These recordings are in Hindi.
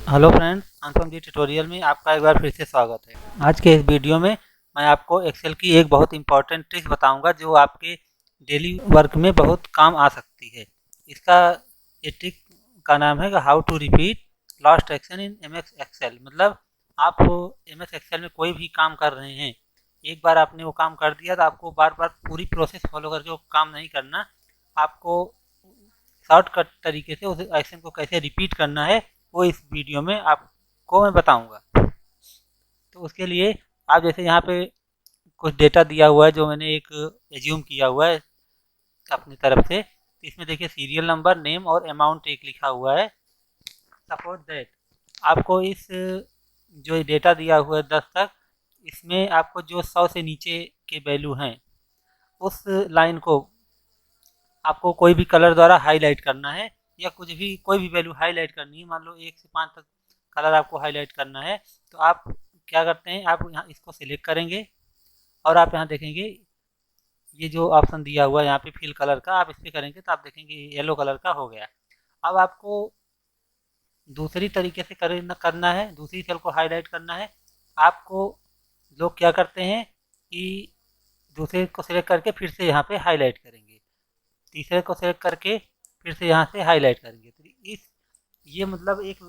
हेलो फ्रेंड्स, अनुपम जी ट्यूटोरियल में आपका एक बार फिर से स्वागत है। आज के इस वीडियो में मैं आपको एक्सेल की एक बहुत इंपॉर्टेंट ट्रिक बताऊंगा जो आपके डेली वर्क में बहुत काम आ सकती है। इसका ये ट्रिक का नाम है how to repeat last action in M S Excel. मतलब आप एम एस एक्सेल में कोई भी काम कर रहे हैं, एक बार आपने वो काम कर दिया तो आपको बार बार पूरी प्रोसेस फॉलो करके वो काम नहीं करना। आपको शॉर्टकट तरीके से उस एक्शन को कैसे रिपीट करना है वो इस वीडियो में आपको मैं बताऊंगा। तो उसके लिए आप जैसे यहाँ पे कुछ डेटा दिया हुआ है जो मैंने एक एज्यूम किया हुआ है अपनी तरफ से। तो इसमें देखिए सीरियल नंबर, नेम और अमाउंट एक लिखा हुआ है। सपोज दैट आपको इस जो डेटा दिया हुआ है 10 तक, इसमें आपको जो 100 से नीचे के वैल्यू हैं उस लाइन को आपको कोई भी कलर द्वारा हाईलाइट करना है, या कुछ भी कोई भी वैल्यू हाईलाइट करनी है। मान लो 1 से 5 तक कलर आपको हाईलाइट करना है, तो आप क्या करते हैं, आप यहाँ इसको सिलेक्ट करेंगे और आप यहाँ देखेंगे ये जो ऑप्शन दिया हुआ है यहाँ पे फिल कलर का, आप इस पर करेंगे तो आप देखेंगे येलो कलर का हो गया। अब आपको दूसरी तरीके से करना है, दूसरी सेल को हाईलाइट करना है। आपको लोग क्या करते हैं कि दूसरे को सिलेक्ट करके फिर से यहाँ पे हाईलाइट करेंगे, तीसरे को सेलेक्ट करके फिर से यहाँ से हाईलाइट करेंगे। तो ये मतलब एक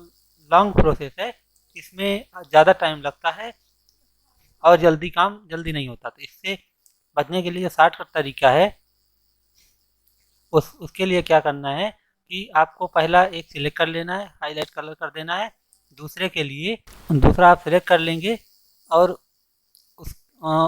लॉन्ग प्रोसेस है, इसमें ज़्यादा टाइम लगता है और काम जल्दी नहीं होता। तो इससे बचने के लिए जो शॉर्टकट तरीका है उसके लिए क्या करना है कि आपको पहला एक सिलेक्ट कर लेना है, हाईलाइट कलर कर देना है। दूसरे के लिए दूसरा आप सिलेक्ट कर लेंगे और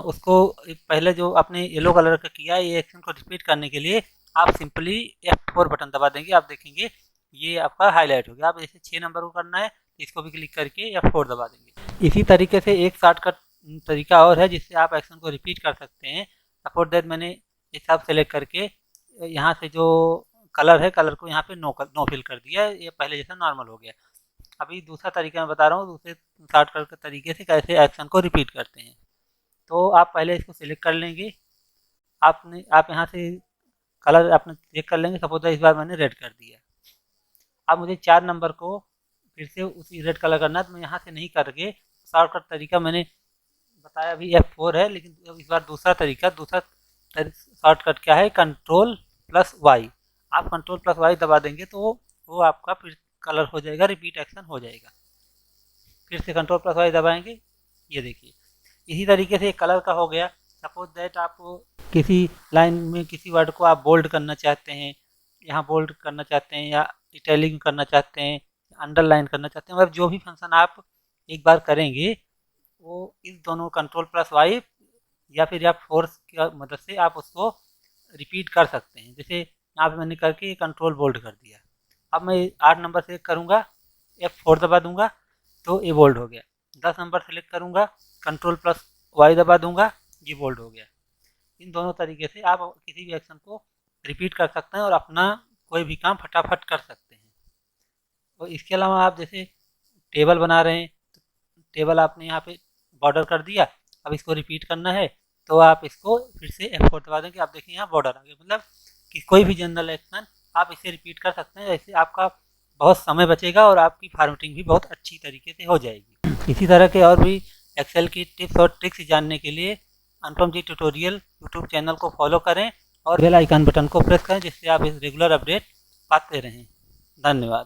उसको पहले जो आपने येलो कलर का किया है, ये एक्शन को रिपीट करने के लिए आप सिंपली F4 बटन दबा देंगे। आप देखेंगे ये आपका हाईलाइट हो गया। आप जैसे 6 नंबर को करना है, इसको भी क्लिक करके F4 दबा देंगे। इसी तरीके से एक शॉर्टकट तरीका और है जिससे आप एक्शन को रिपीट कर सकते हैं। सपोज दैट मैंने ये सब सेलेक्ट करके यहाँ से जो कलर है, कलर को यहाँ पे नो फिल कर दिया, ये पहले जैसा नॉर्मल हो गया। अभी दूसरा तरीका मैं बता रहा हूँ, दूसरे शॉर्टकट के तरीके से कैसे एक्शन को रिपीट करते हैं। तो आप पहले इसको सिलेक्ट कर लेंगे। आप यहाँ से कलर अपने चेक कर लेंगे। सपोज इस बार मैंने रेड कर दिया। अब मुझे 4 नंबर को फिर से उसी रेड कलर करना है, तो मैं यहाँ से नहीं करके शॉर्टकट तरीका मैंने बताया अभी F4 है, लेकिन इस बार दूसरा शॉर्टकट क्या है, Ctrl+Y। आप Ctrl+Y दबा देंगे तो वो आपका फिर कलर हो जाएगा, रिपीट एक्शन हो जाएगा। फिर से Ctrl+Y दबाएंगे, ये देखिए इसी तरीके से एक कलर का हो गया। सपोज दैट आप किसी लाइन में किसी वर्ड को आप बोल्ड करना चाहते हैं, यहाँ बोल्ड करना चाहते हैं, या इटैलिक करना चाहते हैं, अंडरलाइन करना चाहते हैं, मतलब जो भी फंक्शन आप एक बार करेंगे वो इस दोनों Ctrl+Y या फिर आप फोर्स की मदद से आप उसको रिपीट कर सकते हैं। जैसे यहाँ पे मैंने करके कंट्रोल बोल्ड कर दिया। अब मैं 8 नंबर सेलेक्ट करूँगा, F4 दबा दूंगा तो ये बोल्ड हो गया। 10 नंबर सेलेक्ट करूँगा, Ctrl+Y दबा दूंगा, ये बोल्ड हो गया। इन दोनों तरीके से आप किसी भी एक्शन को रिपीट कर सकते हैं और अपना कोई भी काम फटाफट कर सकते हैं। और इसके अलावा आप जैसे टेबल बना रहे हैं, तो टेबल आपने यहाँ पे बॉर्डर कर दिया, अब इसको रिपीट करना है तो आप इसको फिर से F4 दबा देंगे। आप देखिए यहाँ बॉर्डर आ गया। मतलब कि कोई भी जनरल एक्शन आप इसे रिपीट कर सकते हैं। ऐसे आपका बहुत समय बचेगा और आपकी फॉर्मेटिंग भी बहुत अच्छी तरीके से हो जाएगी। इसी तरह के और भी एक्सेल की टिप्स और ट्रिक्स जानने के लिए अनुपम जी ट्यूटोरियल यूट्यूब चैनल को फॉलो करें और बेल आइकन बटन को प्रेस करें, जिससे आप इस रेगुलर अपडेट पाते रहें। धन्यवाद।